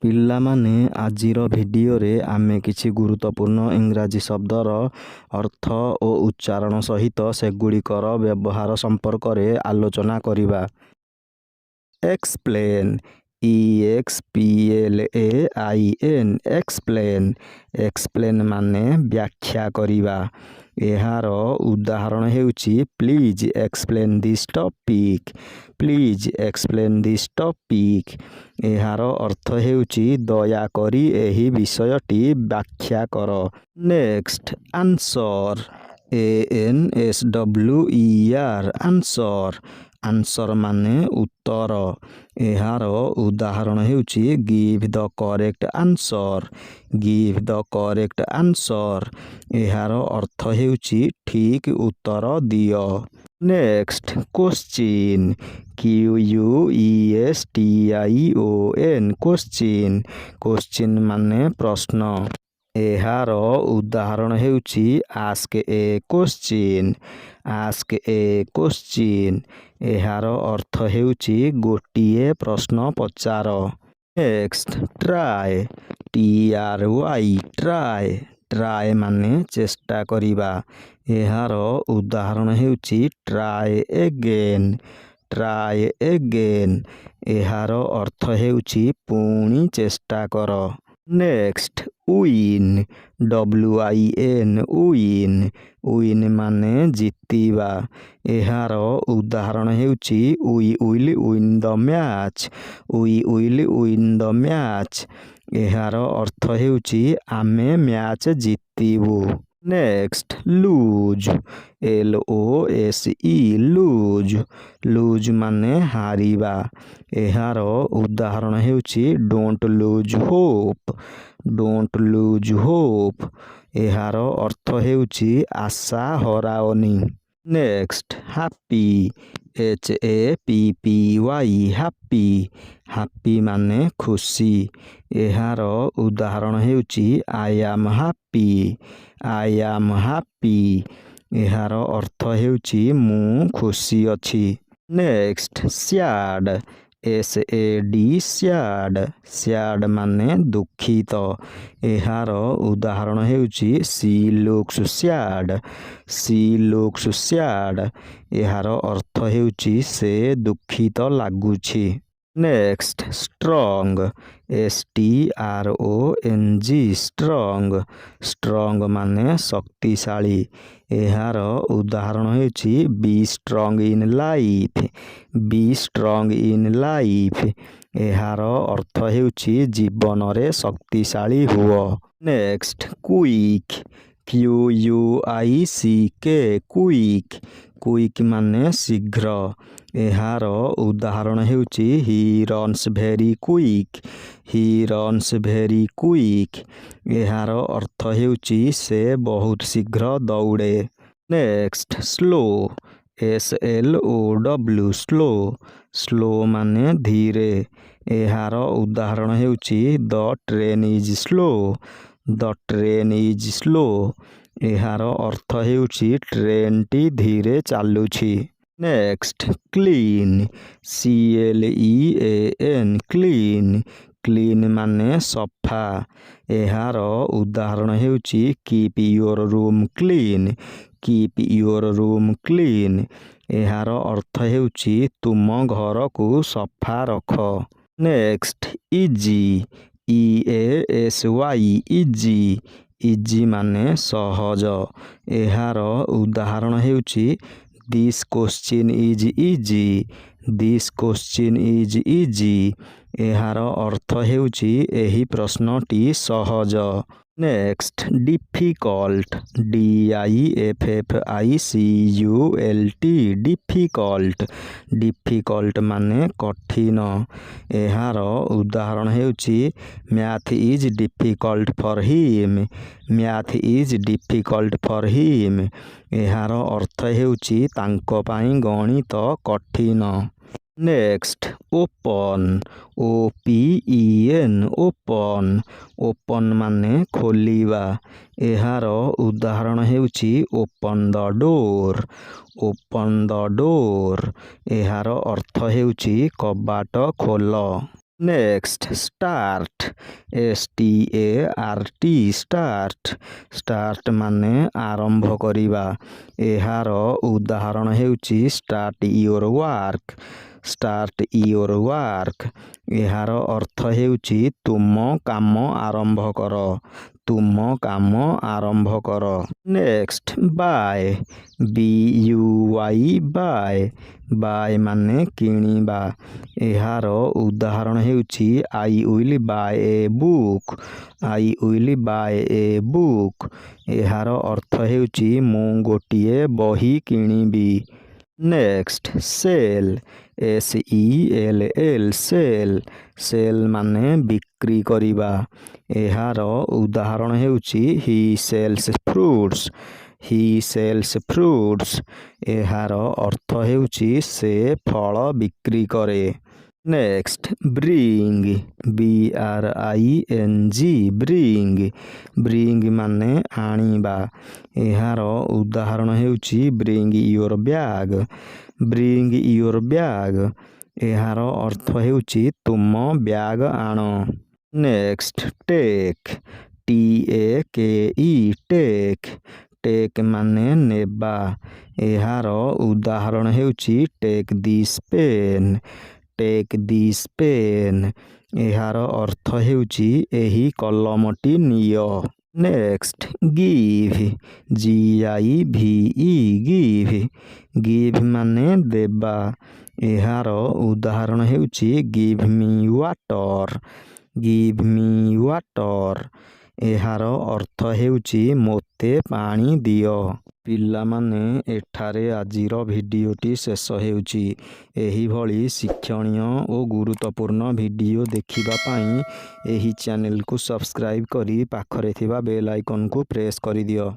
ପିଲାମାନେ ଆଜିର ଭିଡ଼ିଓରେ ଆମେ କିଛି ଗୁରୁତ୍ୱପୂର୍ଣ୍ଣ ଇଂରାଜୀ ଶବ୍ଦର ଅର୍ଥ ଓ ଉଚ୍ଚାରଣ ସହିତ ସେଗୁଡ଼ିକର ବ୍ୟବହାର ସମ୍ପର୍କରେ ଆଲୋଚନା କରିବା। ଏକ୍ସପ୍ଲେନ୍ EXPLAIN ଏକ୍ସପ୍ଲେନ୍ ଏକ୍ସପ୍ଲେନ୍ ମାନେ ବ୍ୟାଖ୍ୟା କରିବା। ଏହାର ଉଦାହରଣ ହେଉଛି please explain this topic. Please explain this topic. ଏହାର ଅର୍ଥ ହେଉଛି ଦୟାକରି ଏହି ବିଷୟଟି ବ୍ୟାଖ୍ୟା କର। Next answer ANSWER answer answer ମାନେ ଉତ୍ତର। ଏହାର ଉଦାହରଣ ହେଉଛି give the correct answer. Give the correct answer. ଏହାର ଅର୍ଥ ହେଉଛି ଠିକ୍ ଉତ୍ତର ଦିଅ। Next question QUESTION question question ମାନେ ପ୍ରଶ୍ନ। ଏହାର ଉଦାହରଣ ହେଉଛି ଆସ୍କ ଏ କ୍ୱେଶ୍ଚିନ୍। ଆସ୍କ ଏ କ୍ୱେଶ୍ଚିନ୍। ଏହାର ଅର୍ଥ ହେଉଛି ଗୋଟିଏ ପ୍ରଶ୍ନ ପଚାର। Next try TRY try try ମାନେ ଚେଷ୍ଟା କରିବା। ଏହାର ଉଦାହରଣ ହେଉଛି ଟ୍ରାଏ ଏଗେନ୍। Try again. ଏହାର ଅର୍ଥ ହେଉଛି ପୁଣି ଚେଷ୍ଟା କର। Next win WIN win win ମାନେ ଜିତିବା। ଏହାର ଉଦାହରଣ ହେଉଛି we will win the match. We will win the match. ଏହାର ଅର୍ଥ ହେଉଛି ଆମେ ମ୍ୟାଚ୍ ଜିତିବୁ। Next lose LOSE lose lose ମାନେ ହାରିବା। ଏହାର ଉଦାହରଣ ହେଉଛି don't lose hope. Don't lose hope. ଏହାର ଅର୍ଥ ହେଉଛି ଆଶା ହରାଅନି। Next happy HAPPY happy happy ମାନେ ଖୁସି। ଏହାର ଉଦାହରଣ ହେଉଛି I am happy. I am happy. ଏହାର ଅର୍ଥ ହେଉଛି ମୁଁ ଖୁସି ଅଛି। Next sad SAD sad sad ମାନେ ଦୁଃଖିତ। ଏହାର ଉଦାହରଣ ହେଉଛି she looks sad. She looks sad. ଏହାର ଅର୍ଥ ହେଉଛି ସେ ଦୁଃଖିତ ଲାଗୁଛି। Next strong STRONG strong strong ମାନେ ଶକ୍ତିଶାଳୀ। ଏହାର ଉଦାହରଣ ହେଉଛି be strong in life. Be strong in life. ଏହାର ଅର୍ଥ ହେଉଛି ଜୀବନରେ ଶକ୍ତିଶାଳୀ ହୁଅ। Next quick QUICK quick quick ମାନେ ଶୀଘ୍ର। ଏହାର ଉଦାହରଣ ହେଉଛି he runs very quick. He runs very quick. ଏହାର ଅର୍ଥ ହେଉଛି ସେ ବହୁତ ଶୀଘ୍ର ଦୌଡ଼େ। Next slow SLOW slow slow ମାନେ ଧୀରେ। ଏହାର ଉଦାହରଣ ହେଉଛି the train is slow. The train is slow. ଏହାର ଅର୍ଥ ହେଉଛି ଟ୍ରେନ୍ଟି ଧୀରେ ଚାଲୁଛି। Next clean CLEAN clean clean ମାନେ ସଫା। ଏହାର ଉଦାହରଣ ହେଉଛି keep your room clean. Keep your room clean. ଏହାର ଅର୍ଥ ହେଉଛି ତୁମ ଘରକୁ ସଫା ରଖ। Next easy EASY easy easy ମାନେ ସହଜ। ଏହାର ଉଦାହରଣ ହେଉଛି this question is easy. This question is easy. ଏହାର ଅର୍ଥ ହେଉଛି ଏହି ପ୍ରଶ୍ନଟି ସହଜ। Next difficult DIFFICULT difficult difficult ମାନେ କଠିନ। ଏହାର ଉଦାହରଣ ହେଉଛି math is difficult for him. Math is difficult for him. ଏହାର ଅର୍ଥ ହେଉଛି ତାଙ୍କ ପାଇଁ ଗଣିତ କଠିନ। Next open OPEN open open ମାନେ ଖୋଲିବା। ଏହାର ଉଦାହରଣ ହେଉଛି open the door. Open the door. ଏହାର ଅର୍ଥ ହେଉଛି କବାଟ ଖୋଲ। Next start START start start ମାନେ ଆରମ୍ଭ କରିବା। ଏହାର ଉଦାହରଣ ହେଉଛି start your work start your work. ଏହାର ଅର୍ଥ ହେଉଛି ତୁମ କାମ ଆରମ୍ଭ କର ତୁମ କାମ ଆରମ୍ଭ କର। Next buy BUY buy buy ମାନେ କିଣିବା। ଏହାର ଉଦାହରଣ ହେଉଛି I will buy a book I will buy a book। ଏହାର ଅର୍ଥ ହେଉଛି ମୁଁ ଗୋଟିଏ ବହି କିଣିବି। Next sell SELL sell sell ମାନେ ବିକ୍ରି କରିବା। ଏହାର ଉଦାହରଣ ହେଉଛି ହି ସେଲ୍ସ ଫ୍ରୁଟ୍ସ। ଏହାର ଅର୍ଥ ହେଉଛି ସେ ଫଳ ବିକ୍ରି କରେ। ନେକ୍ସଟ ବ୍ରିଙ୍ଗ BRING ବ୍ରିଙ୍ଗ ମାନେ ଆଣିବା। ଏହାର ଉଦାହରଣ ହେଉଛି ବ୍ରିଙ୍ଗ ୟୁର ବ୍ୟାଗ। ଏହାର ଅର୍ଥ ହେଉଛି ତୁମ ବ୍ୟାଗ ଆଣ। ନେକ୍ସଟ ଟେକ୍ TAKE ଟେକ୍ ମାନେ ନେବା। ଏହାର ଉଦାହରଣ ହେଉଛି ଟେକ୍ ଦିସ୍ ପେନ୍। ଏହାର ଅର୍ଥ ହେଉଛି ଏହି କଲମଟି ନିଅ। ନେକ୍ସଟ ଗିଭ୍ ଗିଭ୍ ମାନେ ଦେବା। ଏହାର ଉଦାହରଣ ହେଉଛି ଗିଭ୍ ମି ୱାଟର। ଏହାର ଅର୍ଥ ହେଉଛି ମୋତେ ପାଣି ଦିଅ। ପିଲାମାନେ, ଏଠାରେ ଆଜିର ଭିଡ଼ିଓଟି ଶେଷ ହେଉଛି। ଏହିଭଳି ଶିକ୍ଷଣୀୟ ଓ ଗୁରୁତ୍ୱପୂର୍ଣ୍ଣ ଭିଡ଼ିଓ ଦେଖିବା ପାଇଁ ଏହି ଚ୍ୟାନେଲକୁ ସବସ୍କ୍ରାଇବ୍ କରି ପାଖରେ ଥିବା ବେଲ୍ ଆଇକନକୁ ପ୍ରେସ୍ କରିଦିଅ।